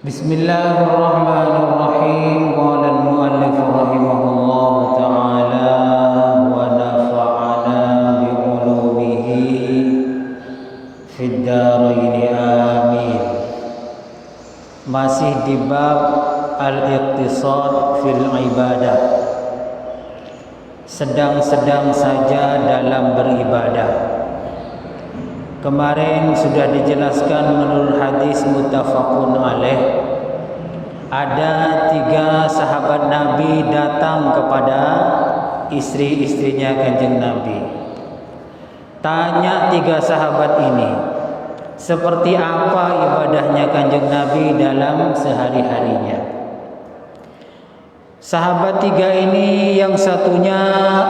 Bismillahirrahmanirrahim. Qala al-muallif rahimahullahu ta'ala wa nafa'ana bi ulumihi fid dharain amin. Masih di bab al-iqtisad fil ibadah. Sedang-sedang saja dalam beribadah. Kemarin sudah dijelaskan menurut hadis muttafaqun alaih, ada 3 sahabat Nabi datang kepada istri-istrinya Kanjeng Nabi. Tanya 3 sahabat ini, seperti apa ibadahnya Kanjeng Nabi dalam sehari-harinya. Sahabat 3 ini, yang satunya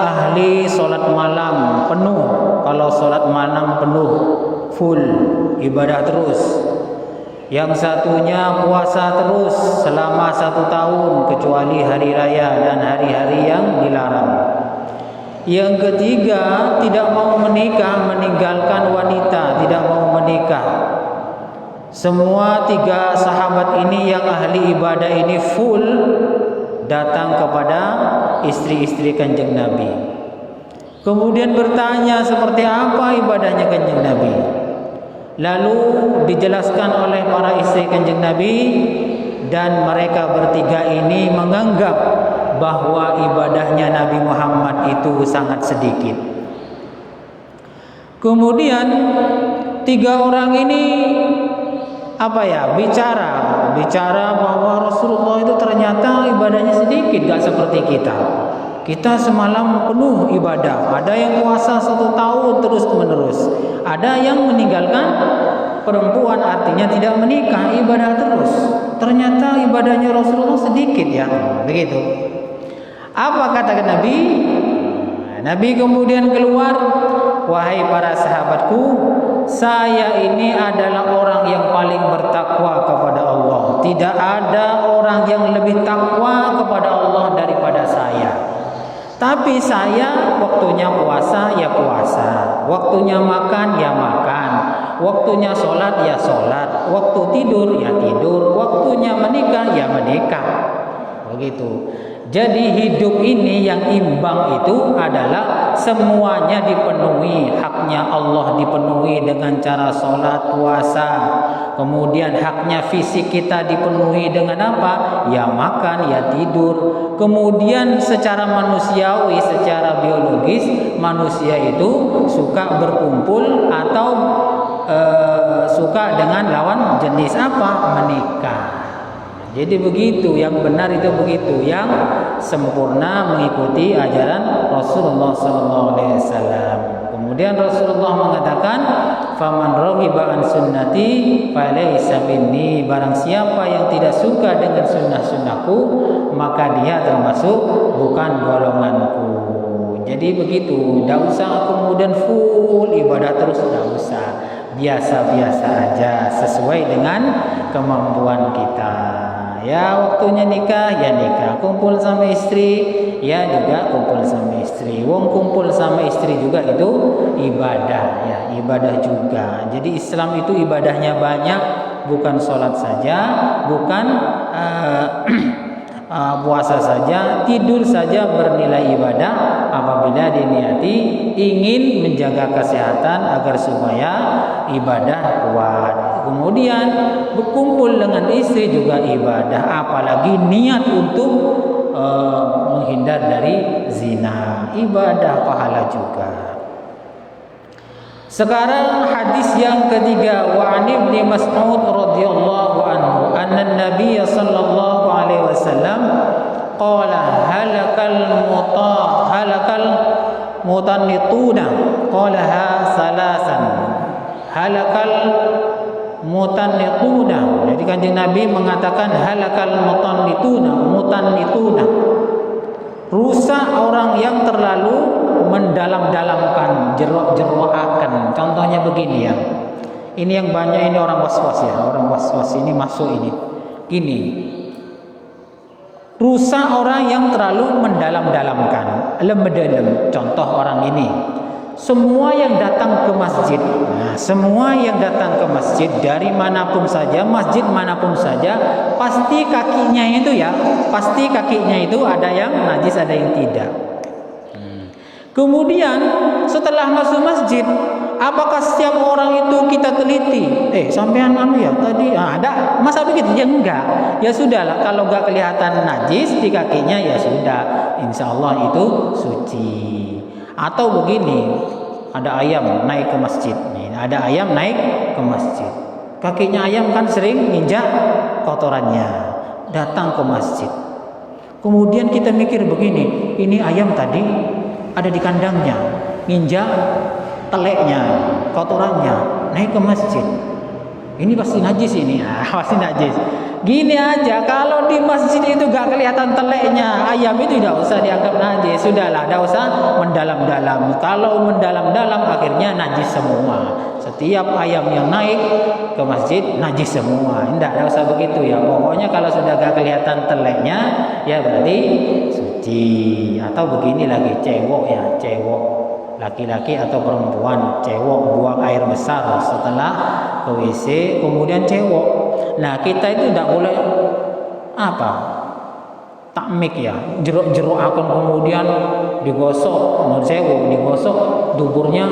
ahli sholat malam penuh. Kalau sholat malam penuh, full, ibadah terus. Yang satunya puasa terus selama 1 tahun, kecuali hari raya dan hari-hari yang dilarang. Yang ketiga tidak mau menikah, meninggalkan wanita, tidak mau menikah. Semua 3 sahabat ini yang ahli ibadah ini full datang kepada istri-istri Kanjeng Nabi. Kemudian bertanya seperti apa ibadahnya Kanjeng Nabi. Lalu dijelaskan oleh para istri Kanjeng Nabi, dan mereka bertiga ini menganggap bahwa ibadahnya Nabi Muhammad itu sangat sedikit. Kemudian 3 orang ini bicara bahwa Rasulullah itu ternyata ibadahnya sedikit, gak seperti kita. Kita semalam penuh ibadah, ada yang puasa 1 tahun terus menerus, ada yang meninggalkan perempuan, artinya tidak menikah, ibadah terus. Ternyata ibadahnya Rasulullah sedikit ya, begitu. Apa kata Nabi? Nabi kemudian keluar, wahai para sahabatku, saya ini adalah orang yang paling bertakwa kepada Allah. Tidak ada orang yang lebih takwa kepada Allah daripada saya. Tapi saya waktunya puasa ya puasa, waktunya makan ya makan, waktunya sholat ya sholat, waktu tidur ya tidur, waktunya menikah ya menikah. Begitu. Jadi hidup ini yang imbang itu adalah semuanya dipenuhi, haknya Allah dipenuhi dengan cara sholat, puasa. Kemudian haknya fisik kita dipenuhi dengan apa? Ya makan, ya tidur. Kemudian secara manusiawi, secara biologis, manusia itu suka berkumpul atau suka dengan lawan jenis apa? Menikah. Jadi begitu, yang benar itu begitu, yang sempurna mengikuti ajaran Rasulullah SAW. Kemudian Rasulullah mengatakan, "Faman raghiba an sunnati falaysa minni." Barang siapa yang tidak suka dengan sunnah-sunnahku, maka dia termasuk bukan golonganku. Jadi begitu, tidak usah kemudian full ibadah terus, tidak usah. Biasa-biasa aja, sesuai dengan kemampuan kita. Ya waktunya nikah, ya nikah. Kumpul sama istri, ya juga kumpul sama istri. Wong kumpul sama istri juga itu ibadah, ya ibadah juga. Jadi Islam itu ibadahnya banyak, bukan sholat saja, bukan puasa saja, tidur saja bernilai ibadah apabila diniati ingin menjaga kesehatan agar supaya ibadah kuat. Kemudian berkumpul dengan istri juga ibadah, apalagi niat untuk menghindar dari zina, ibadah pahala juga. Sekarang hadis yang ketiga, wa an Ibnu Mas'ud radhiyallahu anhu anna an-nabiy sallallahu alaihi wasallam qala halakal mutannituna qalaha salasan halakal mutannituna. Jadi Kanjeng Nabi mengatakan halakal mutannituna, rusak orang yang terlalu mendalam-dalamkan, jerok-jerokakan. Contohnya begini ya, Ini yang banyak ini orang was-was ya, orang was-was ini masuk ini. Gini, rusak orang yang terlalu mendalam-dalamkan, lem-dalam. Contoh orang ini, semua yang datang ke masjid, semua yang datang ke masjid dari manapun saja, masjid manapun saja, pasti kakinya itu ada yang najis, ada yang tidak. Kemudian setelah masuk masjid, apakah setiap orang itu kita teliti? Sampean ya tadi ada masa begitu? Ya enggak. Ya sudahlah, kalau enggak kelihatan najis di kakinya ya sudah, insya Allah itu suci. Atau begini, ada ayam naik ke masjid. Ada ayam naik ke masjid. Kakinya ayam kan sering nginjak kotorannya. Datang ke masjid. Kemudian kita mikir begini, ini ayam tadi ada di kandangnya, nginjak teleknya, kotorannya, naik ke masjid. Ini pasti najis ini, pasti najis. Gini aja, kalau di masjid itu gak kelihatan teleknya, ayam itu tidak usah dianggap najis. Sudahlah, tidak usah mendalam-dalam. Kalau mendalam-dalam akhirnya najis semua. Setiap ayam yang naik ke masjid najis semua. Tidak usah begitu ya. Pokoknya kalau sudah gak kelihatan teleknya, ya berarti suci. Atau begini lagi, cewek ya, cewek. Laki-laki atau perempuan, cewek buang air besar setelah ke WC, kemudian cewek. Nah, kita itu tidak boleh takmik ya, jeruk akan kemudian digosok, menurut cewek digosok duburnya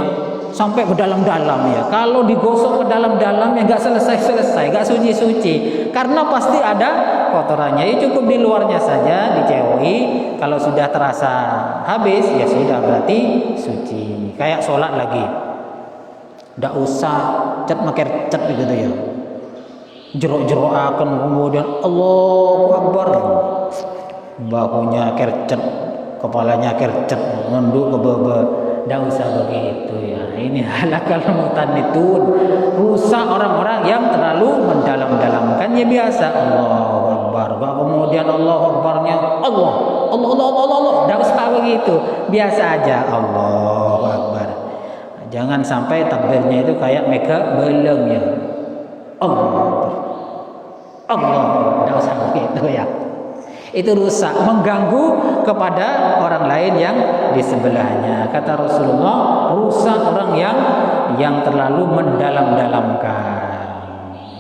sampai ke dalam-dalam ya. Kalau digosok ke dalam-dalam ya nggak selesai, nggak suci-suci, karena pasti ada kotorannya. Ya cukup di luarnya saja dicewoi. Kalau sudah terasa habis ya sudah, berarti suci. Kayak sholat lagi, nggak usah cet gitu ya. Jeruk akan kemudian Allahu Akbar, bahunya kercet, kepalanya kercet, nunduk ke bebe. Tidak usah begitu ya. Ini halakal mutanitun, rusak orang-orang yang terlalu mendalam-dalamkan. Ya biasa Allahu Akbar, kemudian Allahu Akbarnya Allah. Tidak usah begitu, biasa aja Allahu Akbar. Jangan sampai takbirnya itu kayak mega beleng ya. Allah, tidak usah begitu ya. Itu rusak, mengganggu kepada orang lain yang di sebelahnya. Kata Rasulullah, rusak orang yang terlalu mendalam-dalamkan.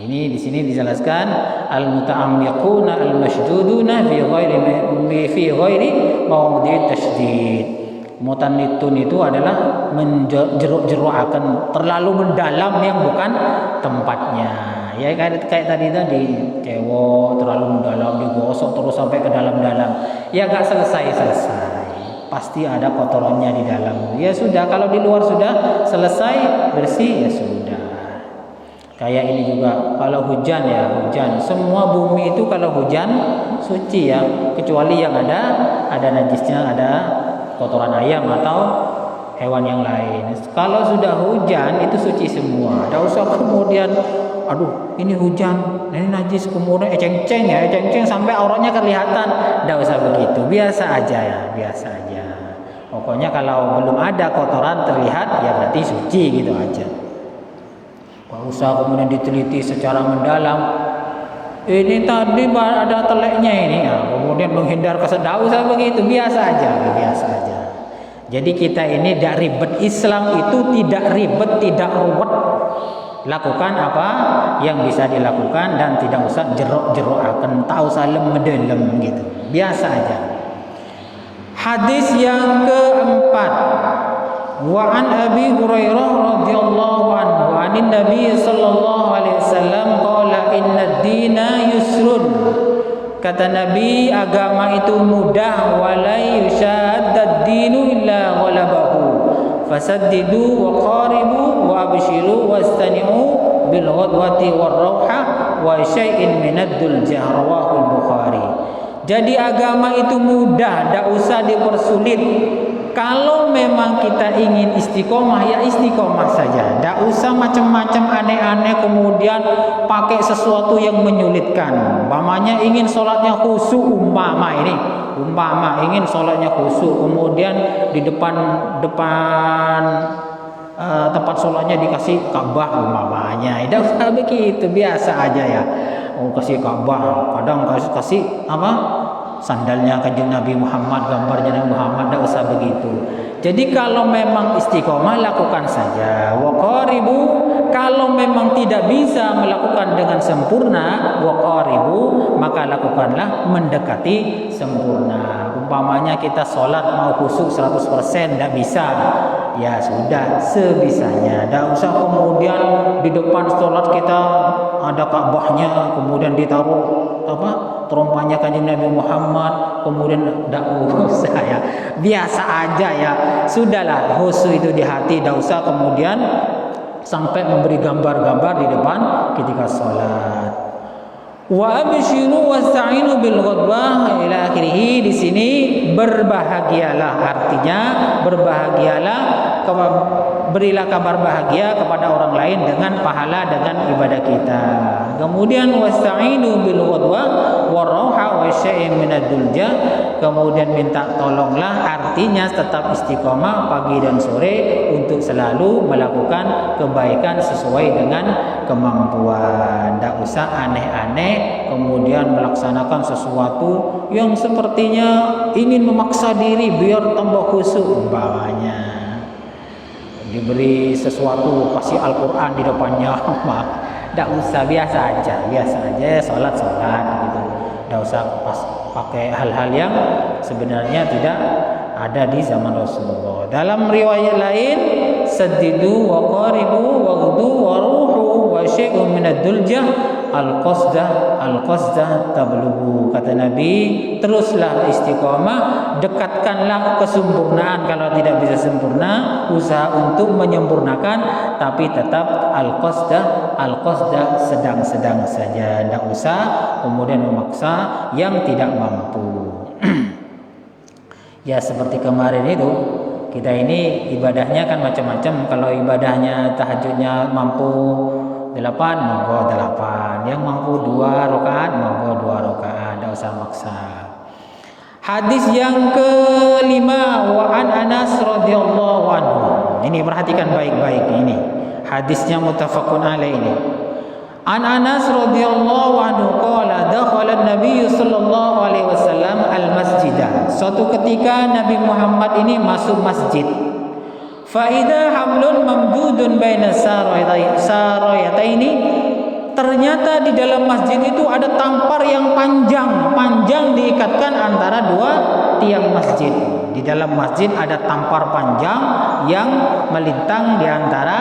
Ini di sini dijelaskan al-muta'ammiquna al-mashduduna fi ghairi mawdi' tasydid. Mutanitun itu adalah menjeruk-jerukakan, terlalu mendalam yang bukan tempatnya. Ya kayak tadi cewek terlalu mendalam, digosok terus sampai ke dalam-dalam. Ya gak selesai. Pasti ada kotorannya di dalam. Ya sudah, kalau di luar sudah selesai bersih ya sudah. Kayak ini juga kalau hujan. Semua bumi itu kalau hujan suci ya, kecuali yang ada najisnya, ada kotoran ayam atau hewan yang lain. Kalau sudah hujan itu suci semua. Tidak usah kemudian ini hujan, ini najis, kemudian eceng-ceng sampai auratnya kelihatan. Tidak usah begitu, biasa aja ya, biasa aja. Pokoknya kalau belum ada kotoran terlihat ya berarti suci gitu aja. Tidak usah kemudian diteliti secara mendalam. Ini tadi ada teleknya ini, kemudian menghindar tidak usah begitu, biasa aja. Jadi kita ini tidak ribet. Islam itu tidak ribet, tidak ruwet. Lakukan apa yang bisa dilakukan dan tidak usah jeruk-jerukaken, tak usah lem-delem gitu. Biasa aja. Hadis yang keempat. Wa an Abi Hurairah radhiyallahu anhu anin Nabi sallallahu alaihi wasallam qala inna ad-dina yusrun. Kata Nabi, agama itu mudah, wala yushaddad dinu illa ghalabahu. Fasaddidu wa qaribu wa abshiru wastani'u bil ghadwati war rauha wa syai'in minad-dul jahrawahul Bukhari. Jadi agama itu mudah, tidak usah dipersulit. Kalau memang kita ingin istiqomah, ya istiqomah saja. Tidak usah macam-macam aneh-aneh kemudian pakai sesuatu yang menyulitkan. Umpamanya ingin sholatnya khusyuk, umpama ingin sholatnya khusyuk, kemudian di depan tempat sholatnya dikasih Ka'bah umpamanya. Tidak usah begitu, biasa aja ya. Oh, kasih Ka'bah, kadang kasih apa? Sandalnya Kanjeng Nabi Muhammad, gambarnya Nabi Muhammad, tidak usah begitu. Jadi kalau memang istiqomah lakukan saja. Wa qaribu, kalau memang tidak bisa melakukan dengan sempurna, wa qaribu, maka lakukanlah mendekati sempurna. Umpamanya kita sholat mau khusyuk 100% tidak bisa, ya sudah sebisanya. Tidak usah kemudian di depan sholat kita ada Ka'bahnya, kemudian ditaruh terompahnya Kanjeng Nabi Muhammad, kemudian tidak usah ya, biasa aja ya. Sudahlah, khusyuk itu di hati, tidak usah kemudian sampai memberi gambar-gambar di depan ketika sholat. Wa abshiru wasta'inu bil ghadbah ila akhirih. Di sini berbahagialah, artinya berbahagialah, berilah kabar bahagia kepada orang lain dengan pahala dengan ibadah kita. Kemudian wasta'inu bil ghadbah warauha wa syai'in minad dulja, kemudian minta tolonglah, artinya tetap istiqomah pagi dan sore untuk selalu melakukan kebaikan sesuai dengan kemampuan. Tidak usah aneh-aneh kemudian melaksanakan sesuatu yang sepertinya ingin memaksa diri biar tambah khusyuk umpamanya. Diberi sesuatu, kasih Al-Quran di depannya, tidak usah, biasa aja sholat gitu. Tidak usah pakai hal-hal yang sebenarnya tidak ada di zaman Rasulullah. Dalam riwayat lain, saddidu wa qaribu wa ghdu wa ruhu wa syai'un minad duljah al-qasdah tablughu. Kata Nabi, teruslah istiqomah, dekatkanlah kesempurnaan. Kalau tidak bisa sempurna, usaha untuk menyempurnakan, tapi tetap al-qasdah sedang-sedang saja. Tidak usah kemudian memaksa yang tidak mampu. Ya seperti kemarin itu, kita ini ibadahnya kan macam-macam. Kalau ibadahnya tahajudnya mampu 8, monggo 8. Yang mampu 2 rakaat, monggo 2 rakaat. Tidak usah maksa. Hadis yang kelima, wa an Anas radhiyallahu anhu. Ini perhatikan baik-baik ini. Hadisnya muttafaqun alaih ini. An Anas radhiyallahu anhu qala dakhala an-nabiy sallallahu alaihi wasallam al-masjidah. Suatu ketika Nabi Muhammad ini masuk masjid. Fa idza hablun mamdudun baina sarayataini. Ternyata di dalam masjid itu ada tampar yang panjang diikatkan antara dua tiang masjid. Di dalam masjid ada tampar panjang yang melintang di antara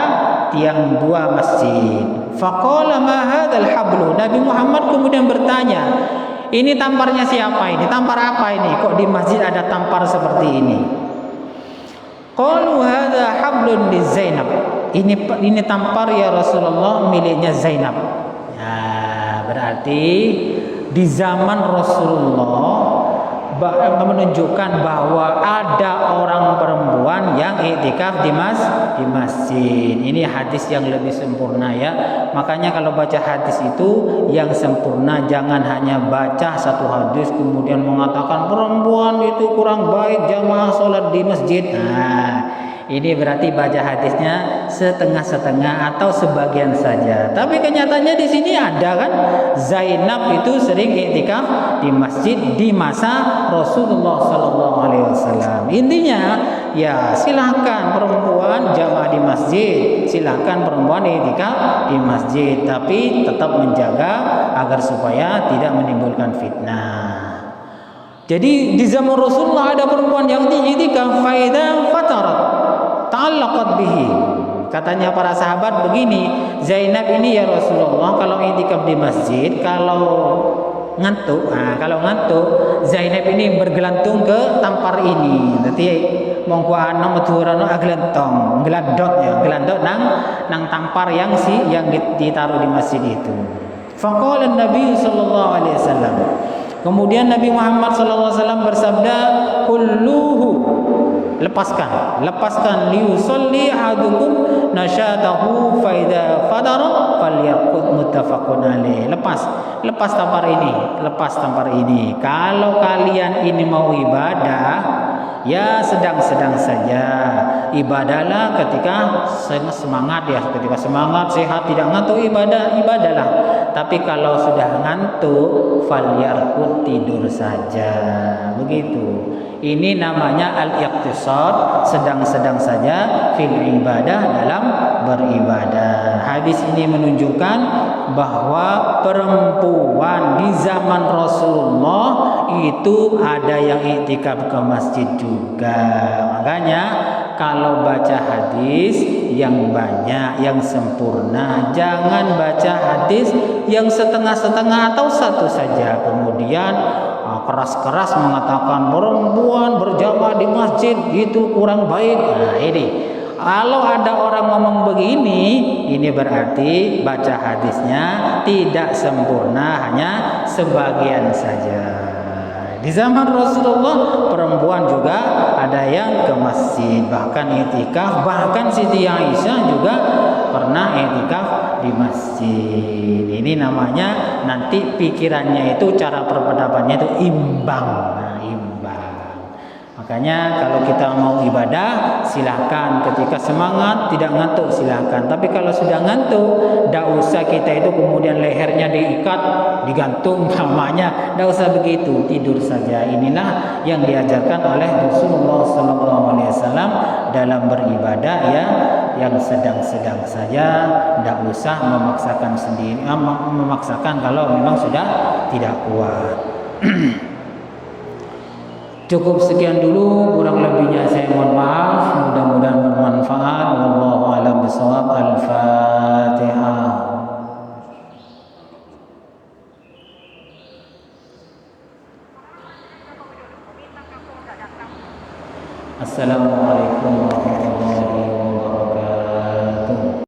tiang dua masjid. Faqala ma hadzal hablu. Nabi Muhammad kemudian bertanya, ini tamparnya siapa ini? Tampar apa ini? Kok di masjid ada tampar seperti ini? Qalu hadza hablun li Zainab. Ini tampar ya Rasulullah miliknya Zainab. Ya, berarti di zaman Rasulullah menunjukkan bahwa ada orang perempuan yang iktikaf di masjid. Ini hadis yang lebih sempurna ya. Makanya kalau baca hadis itu yang sempurna, jangan hanya baca satu hadis kemudian mengatakan perempuan itu kurang baik jamaah sholat di masjid. Nah, ini berarti baca hadisnya setengah-setengah atau sebagian saja. Tapi kenyataannya di sini ada kan, Zainab itu sering iktikaf di masjid di masa Rasulullah Sallallahu Alaihi Wasallam. Intinya ya silahkan perempuan jamaah di masjid, silahkan perempuan iktikaf di masjid, tapi tetap menjaga agar supaya tidak menimbulkan fitnah. Jadi di zaman Rasulullah ada perempuan yang iktikaf, faida fatarat ta'allaqat bihi. Katanya para sahabat begini, Zainab ini ya Rasulullah kalau iktikaf di masjid, kalau ngantuk Zainab ini bergelantung ke tampar ini. Nanti mongko ana meturana aglentong, gelandot nang tampar yang ditaruh di masjid itu. Faqala Nabi sallallahu alaihi wasallam. Kemudian Nabi Muhammad SAW bersabda, kulluhu, lepaskan liusalli ahadukum nasyatahu faida fadara falyaqut muttafaqun alaih. Lepas tampar ini. Kalau kalian ini mau ibadah, ya sedang-sedang saja. ibadahlah ketika semangat ya, ketika semangat, sehat, tidak ngantuk, ibadahlah. Tapi kalau sudah ngantuk, falyarqud, tidur saja. Begitu. Ini namanya al-iqtisad, sedang-sedang saja fil ibadah, dalam beribadah. Hadis ini menunjukkan bahwa perempuan di zaman Rasulullah itu ada yang iktikaf ke masjid juga. Makanya kalau baca hadis yang banyak, yang sempurna, jangan baca hadis yang setengah-setengah atau satu saja. Kemudian keras-keras mengatakan perempuan berjamaah di masjid itu kurang baik. Nah ini, kalau ada orang ngomong begini, ini berarti baca hadisnya tidak sempurna, hanya sebagian saja. Di zaman Rasulullah perempuan juga ada yang ke masjid, bahkan iktikaf, bahkan Siti Aisyah juga pernah iktikaf di masjid. Ini namanya nanti pikirannya itu, cara berpendapatnya itu imbang. Nah, imbang. Makanya kalau kita mau ibadah silakan, ketika semangat tidak ngantuk silakan. Tapi kalau sudah ngantuk, tidak usah kita itu kemudian lehernya diikat, digantung namanya, tidak usah begitu, tidur saja. Inilah yang diajarkan oleh Rasulullah SAW dalam beribadah ya, yang sedang-sedang saja, tidak usah memaksakan sendiri, memaksakan kalau memang sudah tidak kuat. Cukup sekian dulu, kurang lebihnya saya mohon maaf. Mudah-mudahan bermanfaat. Wallahu a'lam bishawab. Al-Fatihah. Assalamualaikum.